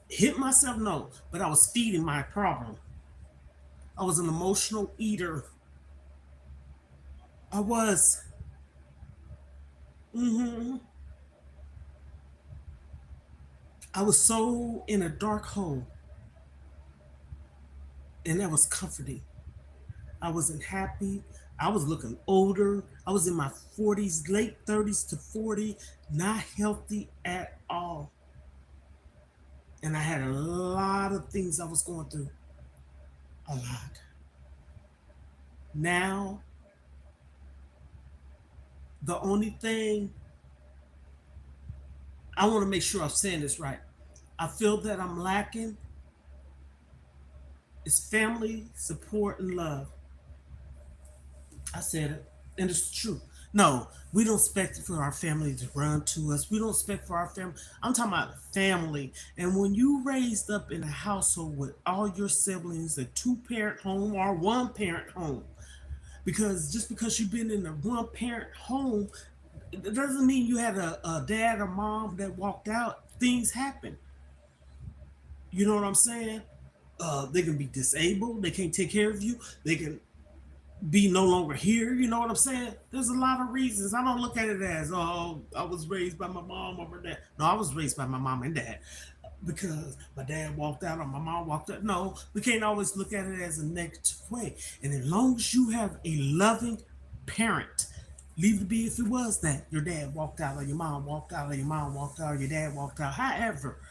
hit myself, no, but I was feeding my problem. I was an emotional eater. I was. hmm I was so in a dark hole, and that was comforting. I wasn't happy. I was looking older. I was in my 40s, late 30s to 40, not healthy at all. And I had a lot of things I was going through. A lot. Now, the only thing I want to make sure I'm saying this right. I feel that I'm lacking is family, support, and love. I said it, and it's true. No, we don't expect for our family to run to us. We don't expect for our family. I'm talking about family. And when you raised up in a household with all your siblings, a two-parent home or one-parent home, because just because you've been in a one-parent home, it doesn't mean you had a dad or mom that walked out. Things happen. You know what I'm saying? They can be disabled. They can't take care of you. They can be no longer here. You know what I'm saying? There's a lot of reasons. I don't look at it as, oh, I was raised by my mom or my dad. No, I was raised by my mom and dad because my dad walked out or my mom walked out. No, we can't always look at it as a negative way. And as long as you have a loving parent, leave it be if it was that your dad walked out or your mom walked out or your mom walked out or your dad walked out, however,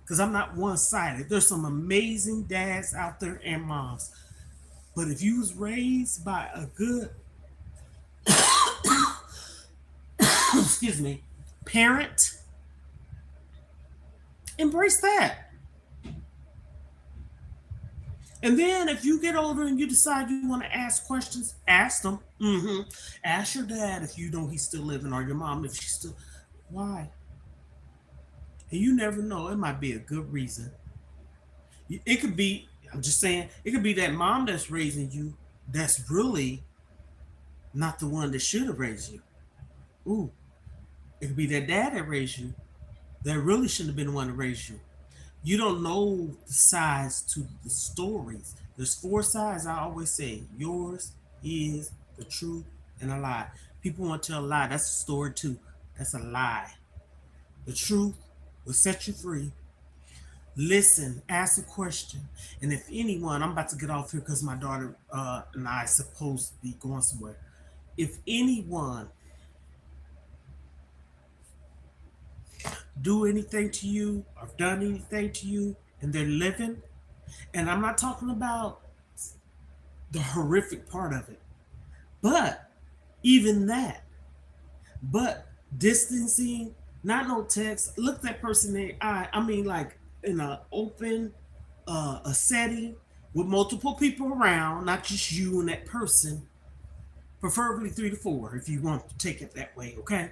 because I'm not one-sided. There's some amazing dads out there and moms. But if you was raised by a good, excuse me, parent, embrace that. And then if you get older and you decide you want to ask questions, ask them. Ask your dad if you know he's still living or your mom if she's still. Why? And you never know. It might be a good reason. It could be, I'm just saying, it could be that mom that's raising you that's really not the one that should have raised you. Ooh, it could be that dad that raised you that really shouldn't have been the one to raise you. You don't know the sides to the stories. There's four sides I always say. Yours is the truth and a lie. People want to tell a lie. That's a story too. That's a lie. The truth will set you free. Listen, ask a question. And if anyone, I'm about to get off here because my daughter and I are supposed to be going somewhere. If anyone do anything to you or done anything to you and they're living, and I'm not talking about the horrific part of it. But even that, but distancing, not no text, look that person in the eye. I mean, like in an open a setting with multiple people around, not just you and that person, preferably 3 to 4 if you want to take it that way, okay?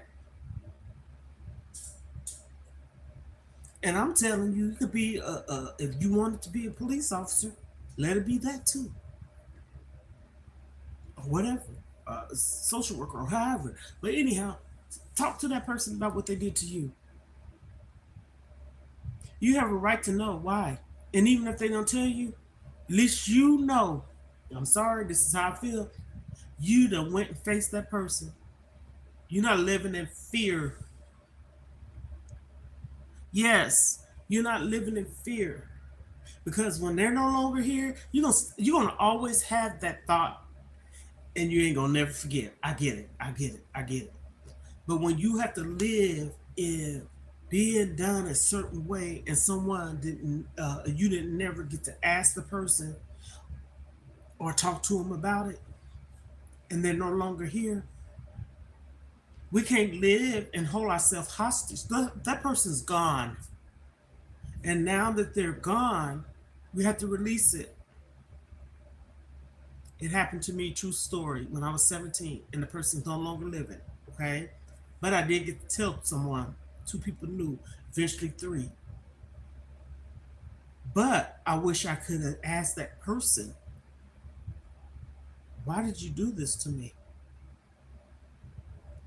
And I'm telling you, you could be if you wanted to be a police officer, let it be that too, or whatever, social worker or however. But anyhow, talk to that person about what they did to you. You have a right to know why, and even if they don't tell you, at least you know. I'm sorry, this is how I feel. You done went and faced that person. You're not living in fear. Yes, you're not living in fear. Because when they're no longer here, you're gonna always have that thought, and you ain't gonna never forget. I get it. I get it. I get it. But when you have to live in being done a certain way, and someone didn't, you didn't never get to ask the person or talk to them about it, and they're no longer here, we can't live and hold ourselves hostage. That person's gone, and now that they're gone, we have to release it. It happened to me, true story, when I was 17 and the person's no longer living. Okay. But I did get to tell someone, 2 people knew, eventually 3. But I wish I could have asked that person, why did you do this to me?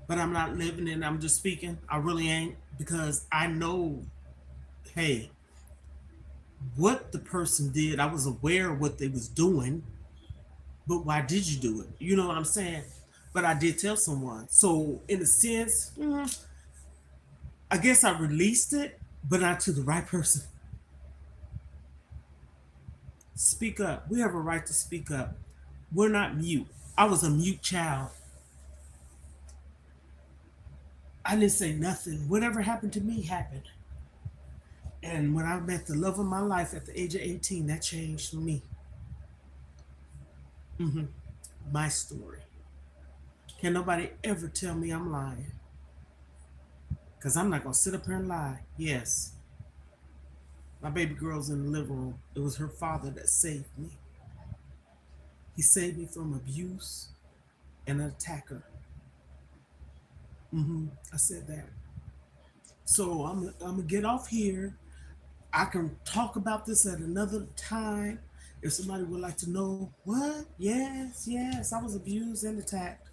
But I'm not living it. I'm just speaking. I really ain't, because I know, hey, what the person did. I was aware of what they was doing, but why did you do it? You know what I'm saying? But I did tell someone. So in a sense, I guess I released it, but not to the right person. Speak up. We have a right to speak up. We're not mute. I was a mute child. I didn't say nothing. Whatever happened to me happened. And when I met the love of my life at the age of 18, that changed me. hmm My story. Can nobody ever tell me I'm lying? Because I'm not going to sit up here and lie. Yes, my baby girl's in the living room. It was her father that saved me. He saved me from abuse and an attacker. I said that. So I'm gonna get off here. I can talk about this at another time. If somebody would like to know what, yes, yes, I was abused and attacked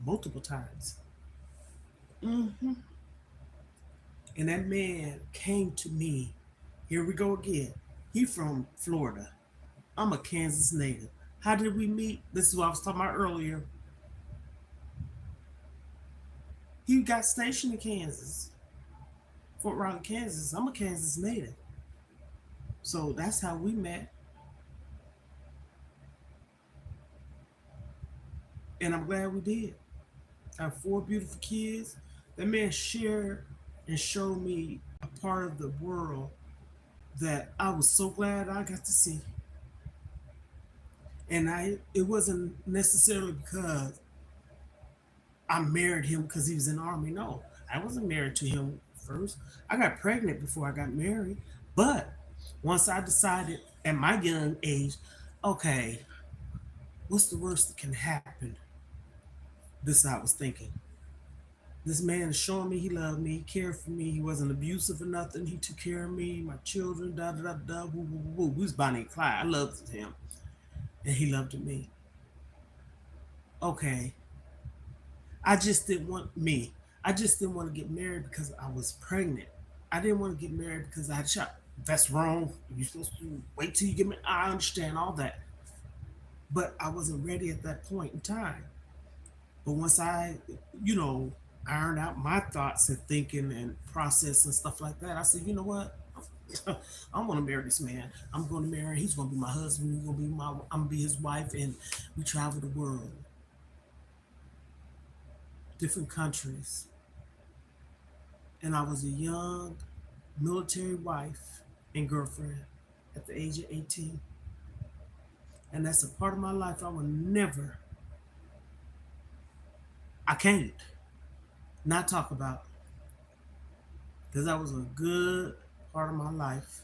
multiple times. hmm And that man came to me. Here we go again. He from Florida. I'm a Kansas native. How did we meet? This is what I was talking about earlier. He got stationed in Kansas, Fort Riley, Kansas. I'm a Kansas native. So that's how we met. And I'm glad we did. I have 4 beautiful kids. That man shared and showed me a part of the world that I was so glad I got to see. And it wasn't necessarily because I married him because he was in the army. No, I wasn't married to him first. I got pregnant before I got married. But once I decided at my young age, okay, what's the worst that can happen? This I was thinking. This man is showing me he loved me, he cared for me, he wasn't abusive or nothing. He took care of me, my children, da da da da, woo, woo, woo, woo. We was Bonnie and Clyde. I loved him, and he loved me. Okay, I just didn't want me. I just didn't want to get married because I was pregnant. I didn't want to get married because I had shot. That's wrong. You're supposed to wait till you get married. I understand all that, but I wasn't ready at that point in time. But once I, you know, ironed out my thoughts and thinking and process and stuff like that, I said, you know what? I'm gonna marry this man. I'm gonna marry. He's gonna be my husband. He's gonna be my. I'm gonna be his wife, and we travel the world, different countries. And I was a young military wife and girlfriend at the age of 18. And that's a part of my life I will never, I can't not talk about. Because that was a good part of my life.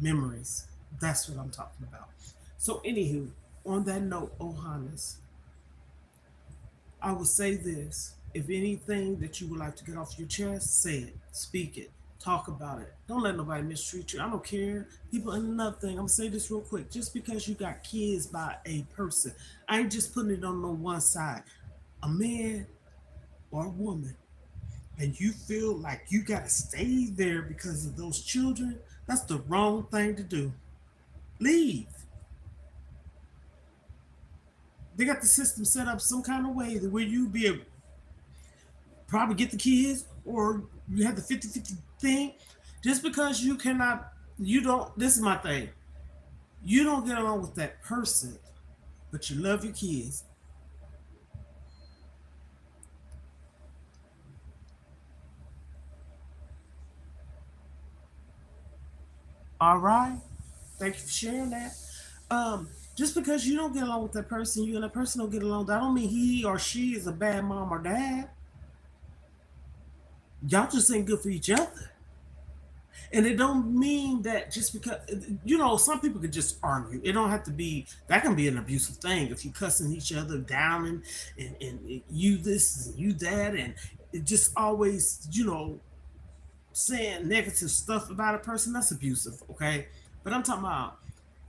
Memories. That's what I'm talking about. So, anywho, on that note, Ohanas, I will say this. If anything that you would like to get off your chest, say it, speak it, talk about it. Don't let nobody mistreat you. I don't care. People, and another thing, I'm gonna say this real quick. Just because you got kids by a person, I ain't just putting it on no one side. A man or a woman, and you feel like you gotta stay there because of those children, that's the wrong thing to do. Leave. They got the system set up some kind of way that where you be able probably get the kids or you have the 50-50 thing. Just because you cannot, you don't, this is my thing. You don't get along with that person, but you love your kids. All right. Thank you for sharing that. Just because you don't get along with that person, you and that person don't get along, that don't mean he or she is a bad mom or dad. Y'all just ain't good for each other. And it don't mean that just because some people could just argue. It don't have to be that can be an abusive thing if you cussing each other down and you this and you that and it just always, saying negative stuff about a person, that's abusive, okay? But I'm talking about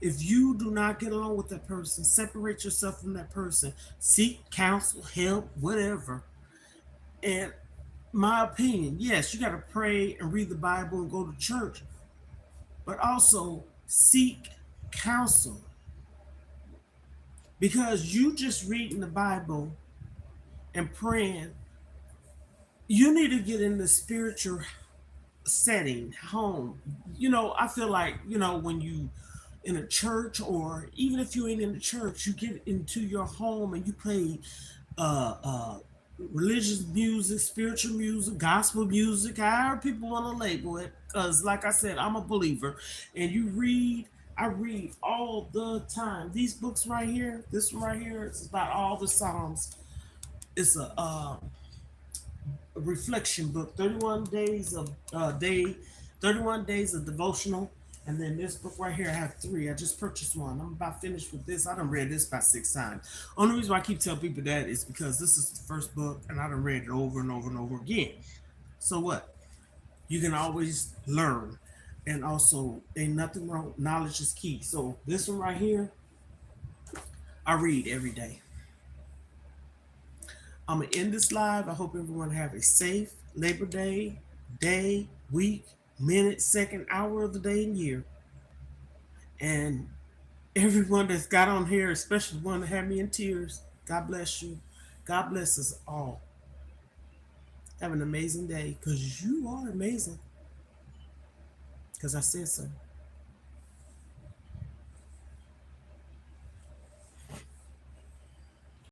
if you do not get along with that person, separate yourself from that person, seek counsel, help, whatever. And my opinion, yes, you got to pray and read the Bible and go to church, but also seek counsel because you just reading the Bible and praying, you need to get in the spiritual setting, home. I feel like, when you in a church or even if you ain't in the church, you get into your home and you play uh, uh, religious music, spiritual music, gospel music, however people want to label it. Because, like I said, I'm a believer, and I read all the time. These books right here, this one right here, it's about all the Psalms. It's a reflection book, 31 days of devotional. And then this book right here, I have three. I just purchased one. I'm about finished with this. I done read this about 6 times. Only reason why I keep telling people that is because this is the first book and I done read it over and over and over again. So what? You can always learn. And also, ain't nothing wrong. Knowledge is key. So this one right here, I read every day. I'm going to end this live. I hope everyone have a safe Labor day, week, minute, second, hour of the day and year. And everyone that's got on here, especially the one that had me in tears, God bless you. God bless us all. Have an amazing day because you are amazing. Because I said so.